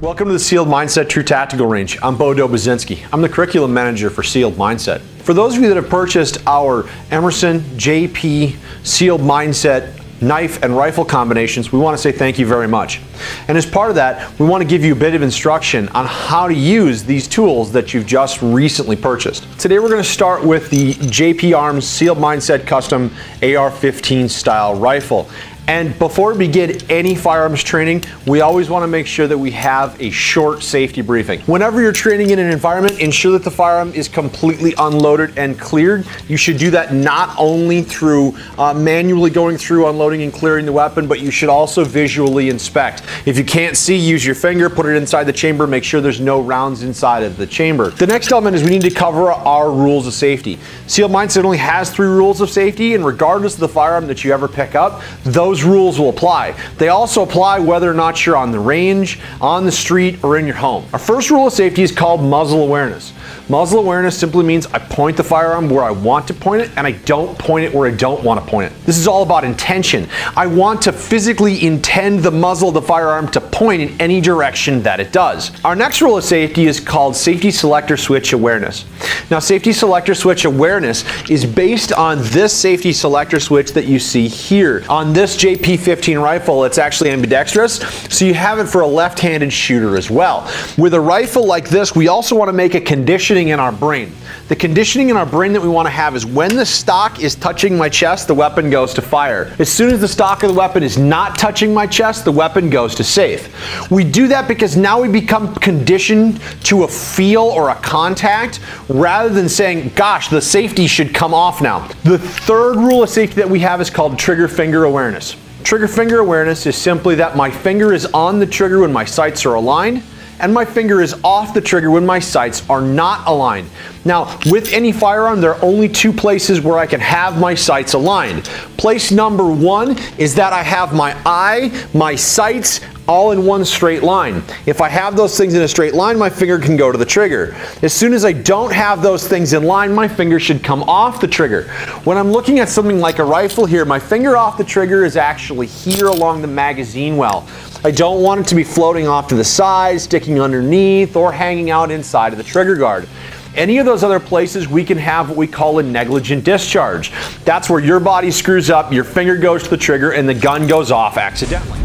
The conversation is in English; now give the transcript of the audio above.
Welcome to the Sealed Mindset True Tactical Range. I'm Bo Dobozinski. I'm the curriculum manager for Sealed Mindset. For those of you that have purchased our Emerson JP Sealed Mindset knife and rifle combinations, we want to say thank you very much. And as part of that, we want to give you a bit of instruction on how to use these tools that you've just recently purchased. Today we're going to start with the JP Arms Sealed Mindset Custom AR-15 style rifle. And before we begin any firearms training, we always want to make sure that we have a short safety briefing. Whenever you're training in an environment, ensure that the firearm is completely unloaded and cleared. You should do that not only through manually going through, unloading and clearing the weapon, but you should also visually inspect. If you can't see, use your finger, put it inside the chamber, make sure there's no rounds inside of the chamber. The next element is we need to cover our rules of safety. Sealed Mindset only has 3 rules of safety, and regardless of the firearm that you ever pick up, those rules will apply. They also apply whether or not you're on the range, on the street, or in your home. Our first rule of safety is called muzzle awareness. Muzzle awareness simply means I point the firearm where I want to point it and I don't point it where I don't want to point it. This is all about intention. I want to physically intend the muzzle of the firearm to point in any direction that it does. Our next rule of safety is called safety selector switch awareness. Now, safety selector switch awareness is based on this safety selector switch that you see here. On this JP15 rifle, it's actually ambidextrous, so you have it for a left-handed shooter as well. With a rifle like this, we also want to make a conditioning in our brain. The conditioning in our brain that we want to have is when the stock is touching my chest, the weapon goes to fire. As soon as the stock of the weapon is not touching my chest, the weapon goes to safe. We do that because now we become conditioned to a feel or a contact rather than saying, gosh, the safety should come off now. The third rule of safety that we have is called trigger finger awareness. Trigger finger awareness is simply that my finger is on the trigger when my sights are aligned, and my finger is off the trigger when my sights are not aligned. Now, with any firearm, there are only 2 places where I can have my sights aligned. Place number 1 is that I have my eye, my sights, all in one straight line. If I have those things in a straight line, my finger can go to the trigger. As soon as I don't have those things in line, my finger should come off the trigger. When I'm looking at something like a rifle here, my finger off the trigger is actually here along the magazine well. I don't want it to be floating off to the side, sticking underneath, or hanging out inside of the trigger guard. Any of those other places, we can have what we call a negligent discharge. That's where your body screws up, your finger goes to the trigger, and the gun goes off accidentally.